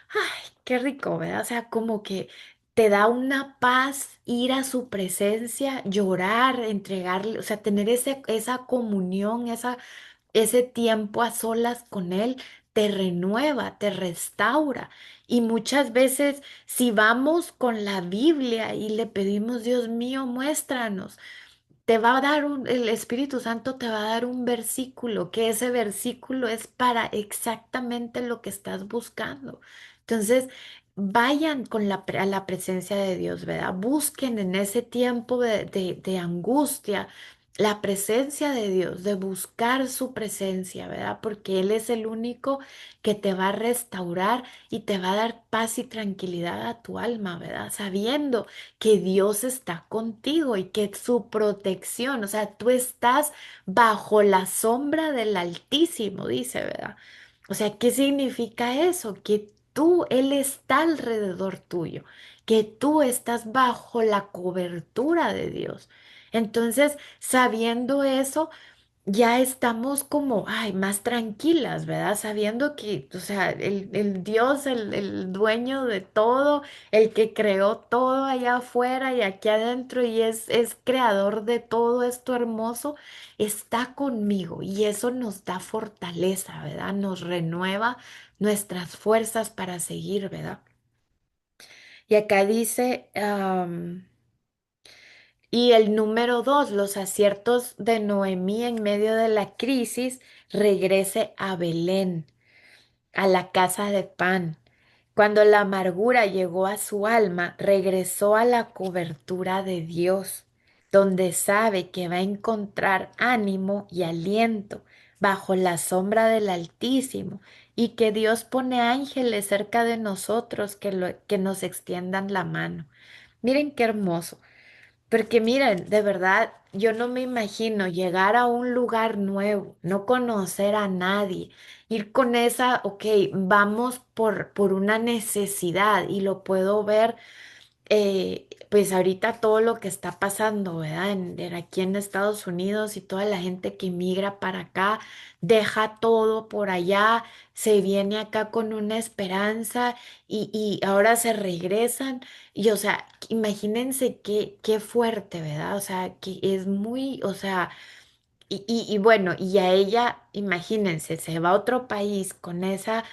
ay, qué rico, ¿verdad? O sea, como que te da una paz ir a su presencia, llorar, entregarle, o sea, tener esa comunión, ese tiempo a solas con Él. Te renueva, te restaura. Y muchas veces si vamos con la Biblia y le pedimos, Dios mío, muéstranos, te va a dar el Espíritu Santo te va a dar un versículo, que ese versículo es para exactamente lo que estás buscando. Entonces, vayan con a la presencia de Dios, ¿verdad? Busquen en ese tiempo de angustia la presencia de Dios, de buscar su presencia, ¿verdad? Porque Él es el único que te va a restaurar y te va a dar paz y tranquilidad a tu alma, ¿verdad? Sabiendo que Dios está contigo y que su protección, o sea, tú estás bajo la sombra del Altísimo, dice, ¿verdad? O sea, ¿qué significa eso? Que Él está alrededor tuyo, que tú estás bajo la cobertura de Dios. Entonces, sabiendo eso, ya estamos como, ay, más tranquilas, ¿verdad? Sabiendo que, o sea, el Dios, el dueño de todo, el que creó todo allá afuera y aquí adentro y es creador de todo esto hermoso, está conmigo y eso nos da fortaleza, ¿verdad? Nos renueva nuestras fuerzas para seguir, ¿verdad? Y acá dice, y el número dos, los aciertos de Noemí en medio de la crisis, regrese a Belén, a la casa de pan. Cuando la amargura llegó a su alma, regresó a la cobertura de Dios, donde sabe que va a encontrar ánimo y aliento bajo la sombra del Altísimo y que Dios pone ángeles cerca de nosotros que nos extiendan la mano. Miren qué hermoso. Porque miren, de verdad, yo no me imagino llegar a un lugar nuevo, no conocer a nadie, ir con esa, ok, vamos por una necesidad y lo puedo ver pues ahorita todo lo que está pasando, ¿verdad? Aquí en Estados Unidos y toda la gente que migra para acá, deja todo por allá, se viene acá con una esperanza y ahora se regresan. Y o sea, imagínense qué fuerte, ¿verdad? O sea, que es muy, o sea, y bueno, y a ella, imagínense, se va a otro país con esa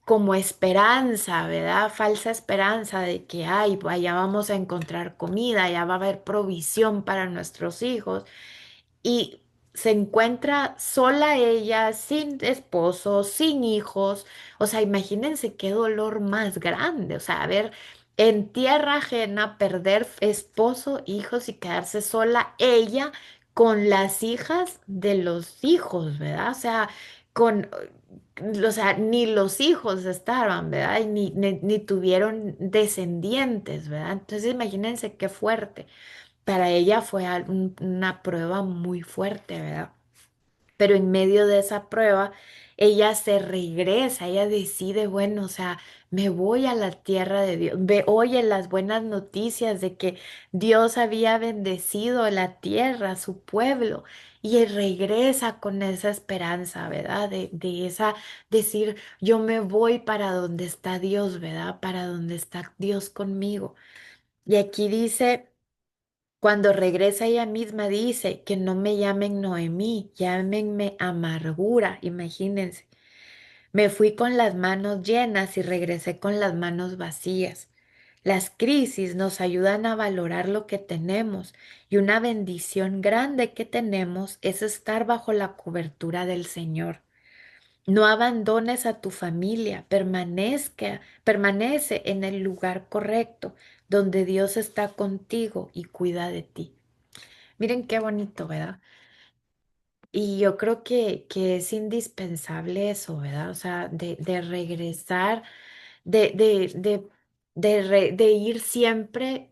como esperanza, ¿verdad? Falsa esperanza de que, ay, allá vamos a encontrar comida, ya va a haber provisión para nuestros hijos. Y se encuentra sola ella, sin esposo, sin hijos. O sea, imagínense qué dolor más grande. O sea, a ver, en tierra ajena, perder esposo, hijos y quedarse sola ella con las hijas de los hijos, ¿verdad? O sea, con, o sea, ni los hijos estaban, ¿verdad? Y ni tuvieron descendientes, ¿verdad? Entonces imagínense qué fuerte. Para ella fue una prueba muy fuerte, ¿verdad? Pero en medio de esa prueba, ella se regresa, ella decide, bueno, o sea, me voy a la tierra de Dios, oye las buenas noticias de que Dios había bendecido la tierra, su pueblo, y regresa con esa esperanza, ¿verdad? De esa, decir, yo me voy para donde está Dios, ¿verdad? Para donde está Dios conmigo. Y aquí dice... Cuando regresa ella misma dice que no me llamen Noemí, llámenme amargura, imagínense. Me fui con las manos llenas y regresé con las manos vacías. Las crisis nos ayudan a valorar lo que tenemos y una bendición grande que tenemos es estar bajo la cobertura del Señor. No abandones a tu familia, permanece en el lugar correcto, donde Dios está contigo y cuida de ti. Miren qué bonito, ¿verdad? Y yo creo que es indispensable eso, ¿verdad? O sea, de regresar, de, de, de, de ir siempre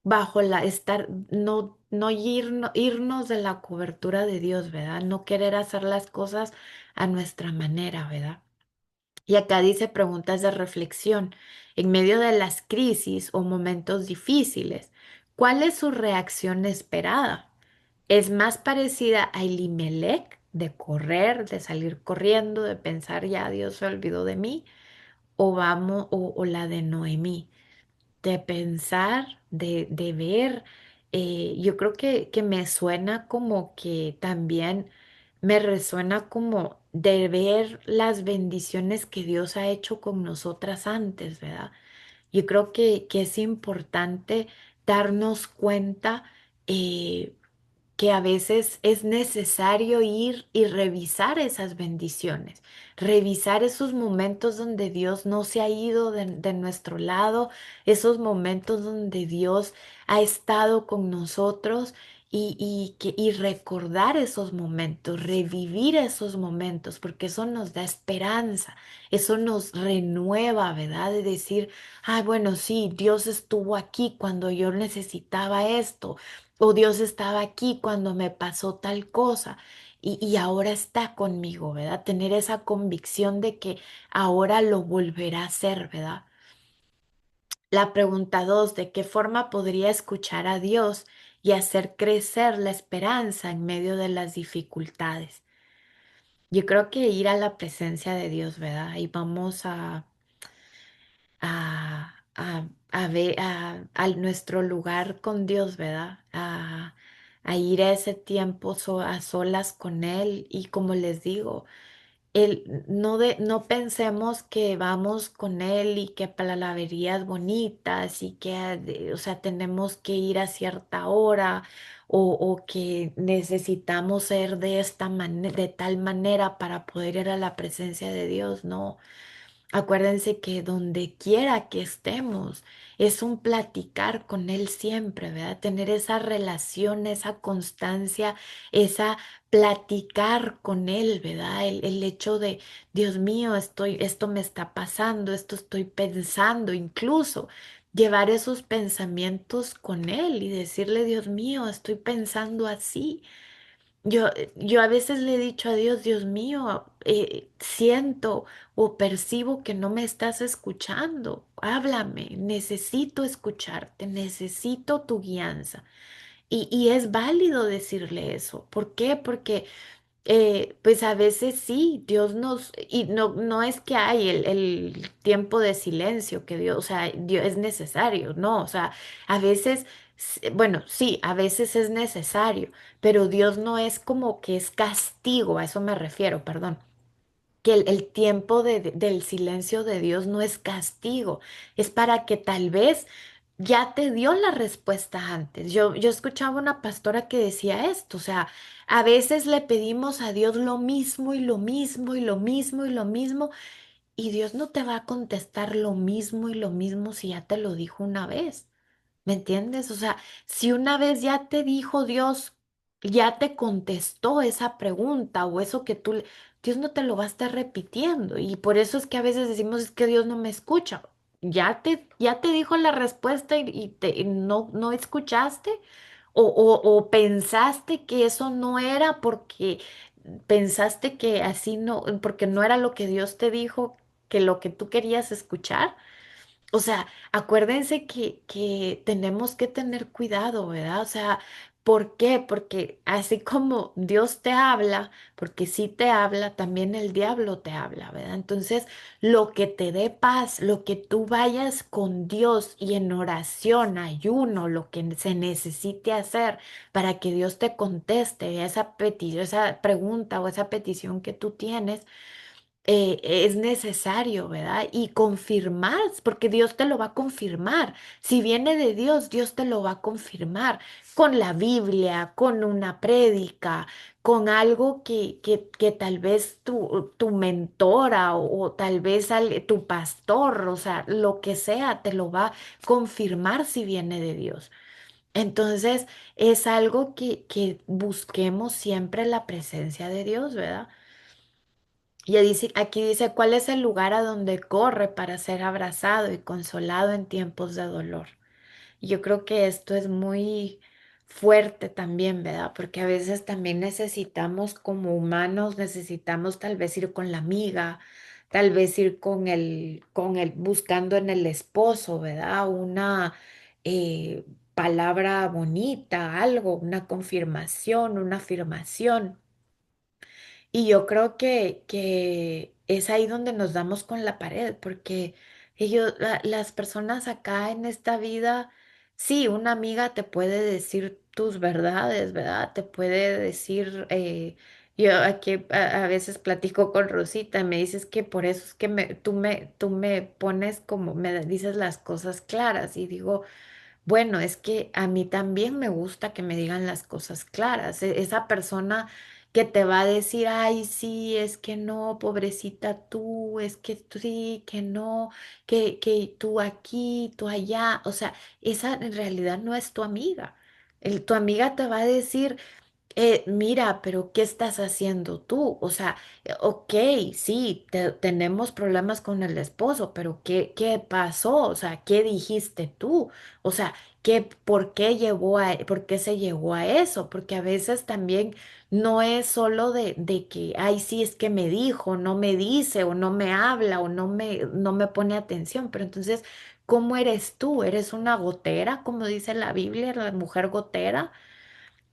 bajo no irnos de la cobertura de Dios, ¿verdad? No querer hacer las cosas a nuestra manera, ¿verdad? Y acá dice preguntas de reflexión. En medio de las crisis o momentos difíciles, ¿cuál es su reacción esperada? ¿Es más parecida a Elimelech, de correr, de salir corriendo, de pensar ya Dios se olvidó de mí? ¿O la de Noemí? De pensar, de ver, yo creo que me suena como que también me resuena como de ver las bendiciones que Dios ha hecho con nosotras antes, ¿verdad? Yo creo que es importante darnos cuenta que a veces es necesario ir y revisar esas bendiciones, revisar esos momentos donde Dios no se ha ido de nuestro lado, esos momentos donde Dios ha estado con nosotros y recordar esos momentos, revivir esos momentos, porque eso nos da esperanza, eso nos renueva, ¿verdad? De decir, ay, bueno, sí, Dios estuvo aquí cuando yo necesitaba esto. O Dios estaba aquí cuando me pasó tal cosa y ahora está conmigo, ¿verdad? Tener esa convicción de que ahora lo volverá a hacer, ¿verdad? La pregunta dos, ¿de qué forma podría escuchar a Dios y hacer crecer la esperanza en medio de las dificultades? Yo creo que ir a la presencia de Dios, ¿verdad? Y vamos a ver a nuestro lugar con Dios, ¿verdad? A ir a ese tiempo a solas con Él y como les digo, no pensemos que vamos con Él y que palabrerías bonitas y que, o sea, tenemos que ir a cierta hora o que necesitamos ser de esta manera, de tal manera para poder ir a la presencia de Dios, no. Acuérdense que donde quiera que estemos, es un platicar con Él siempre, ¿verdad? Tener esa relación, esa constancia, esa platicar con Él, ¿verdad? El hecho de, Dios mío, esto me está pasando, esto estoy pensando, incluso llevar esos pensamientos con Él y decirle, Dios mío, estoy pensando así. Yo a veces le he dicho a Dios, Dios mío, siento o percibo que no me estás escuchando. Háblame, necesito escucharte, necesito tu guianza. Y es válido decirle eso. ¿Por qué? Porque pues a veces sí, Dios y no es que hay el tiempo de silencio que Dios, o sea, Dios es necesario, no, o sea, a veces, bueno, sí, a veces es necesario, pero Dios no es como que es castigo, a eso me refiero, perdón que el tiempo del silencio de Dios no es castigo, es para que tal vez ya te dio la respuesta antes. Yo escuchaba una pastora que decía esto, o sea, a veces le pedimos a Dios lo mismo y lo mismo y lo mismo y lo mismo, y Dios no te va a contestar lo mismo y lo mismo si ya te lo dijo una vez. ¿Me entiendes? O sea, si una vez ya te dijo Dios, ya te contestó esa pregunta o eso que Dios no te lo va a estar repitiendo. Y por eso es que a veces decimos es que Dios no me escucha. Ya te dijo la respuesta y no escuchaste o pensaste que eso no era porque pensaste que así no, porque no era lo que Dios te dijo, que lo que tú querías escuchar. O sea, acuérdense que tenemos que tener cuidado, ¿verdad? O sea, ¿Por qué? Porque así como Dios te habla, porque sí te habla, también el diablo te habla, ¿verdad? Entonces, lo que te dé paz, lo que tú vayas con Dios y en oración, ayuno, lo que se necesite hacer para que Dios te conteste esa petición, esa pregunta o esa petición que tú tienes, es necesario, ¿verdad? Y confirmar, porque Dios te lo va a confirmar. Si viene de Dios, Dios te lo va a confirmar con la Biblia, con una prédica, con algo que tal vez tu mentora o tal vez tu pastor, o sea, lo que sea, te lo va a confirmar si viene de Dios. Entonces, es algo que busquemos siempre la presencia de Dios, ¿verdad? Y aquí dice, ¿cuál es el lugar a donde corre para ser abrazado y consolado en tiempos de dolor? Y yo creo que esto es muy fuerte también, ¿verdad? Porque a veces también necesitamos como humanos, necesitamos tal vez ir con la amiga, tal vez ir buscando en el esposo, ¿verdad? Una palabra bonita, algo, una confirmación, una afirmación. Y yo creo que es ahí donde nos damos con la pared, porque las personas acá en esta vida, sí, una amiga te puede decir tus verdades, ¿verdad? Te puede decir, yo aquí a veces platico con Rosita y me dices que por eso es que tú me pones como, me dices las cosas claras y digo, bueno, es que a mí también me gusta que me digan las cosas claras. Esa persona que te va a decir, ay, sí, es que no, pobrecita tú, es que sí, que no, que tú aquí, tú allá. O sea, esa en realidad no es tu amiga. Tu amiga te va a decir, mira, pero ¿qué estás haciendo tú? O sea, ok, sí, tenemos problemas con el esposo, pero ¿qué pasó? O sea, ¿qué dijiste tú? O sea, por qué por qué se llegó a eso? Porque a veces también no es solo de que, ay, sí, es que me dijo, no me dice, o no me habla, o no me pone atención. Pero entonces, ¿cómo eres tú? ¿Eres una gotera, como dice la Biblia, la mujer gotera?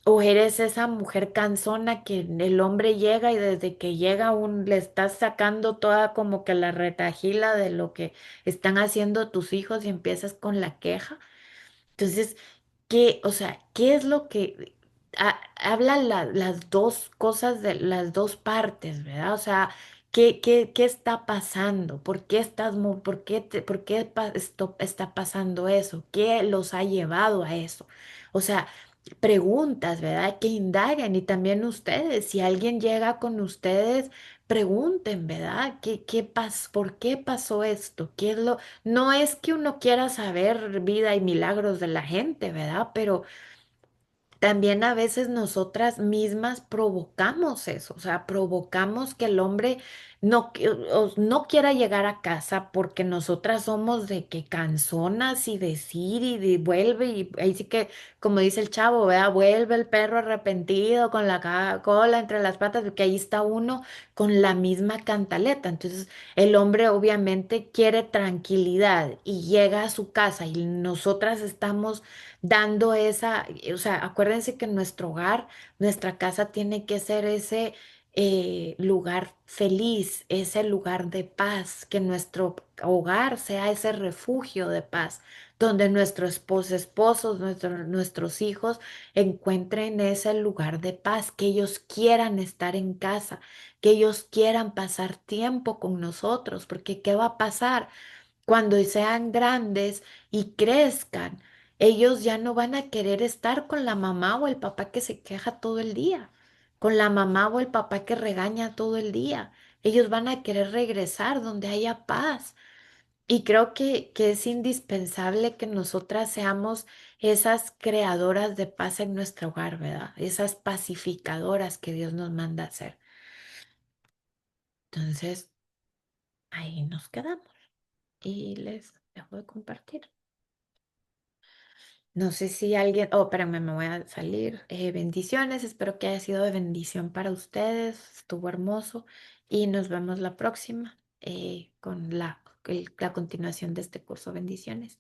¿O eres esa mujer cansona que el hombre llega y desde que llega le estás sacando toda como que la retahíla de lo que están haciendo tus hijos y empiezas con la queja? Entonces, o sea, qué es lo que habla las dos cosas de las dos partes, ¿verdad? O sea, qué está pasando? ¿Por qué por qué esto está pasando eso? ¿Qué los ha llevado a eso? O sea, preguntas, ¿verdad? Que indaguen y también ustedes, si alguien llega con ustedes, pregunten, ¿verdad? ¿Por qué pasó esto? ¿Qué es lo no es que uno quiera saber vida y milagros de la gente, ¿verdad? Pero también a veces nosotras mismas provocamos eso, o sea, provocamos que el hombre no quiera llegar a casa porque nosotras somos de que canzonas y decir vuelve y ahí sí que, como dice el chavo, vea, vuelve el perro arrepentido con la cola entre las patas, porque ahí está uno con la misma cantaleta. Entonces, el hombre obviamente quiere tranquilidad y llega a su casa y nosotras estamos dando o sea, acuérdense que nuestro hogar, nuestra casa tiene que ser ese lugar feliz, ese lugar de paz, que nuestro hogar sea ese refugio de paz, donde esposos, nuestros hijos encuentren ese lugar de paz, que ellos quieran estar en casa, que ellos quieran pasar tiempo con nosotros, porque ¿qué va a pasar? Cuando sean grandes y crezcan, ellos ya no van a querer estar con la mamá o el papá que se queja todo el día, con la mamá o el papá que regaña todo el día. Ellos van a querer regresar donde haya paz. Y creo que es indispensable que nosotras seamos esas creadoras de paz en nuestro hogar, ¿verdad? Esas pacificadoras que Dios nos manda a hacer. Entonces, ahí nos quedamos y les dejo de compartir. No sé si alguien, oh, espérame, me voy a salir. Bendiciones, espero que haya sido de bendición para ustedes. Estuvo hermoso y nos vemos la próxima con la continuación de este curso. Bendiciones.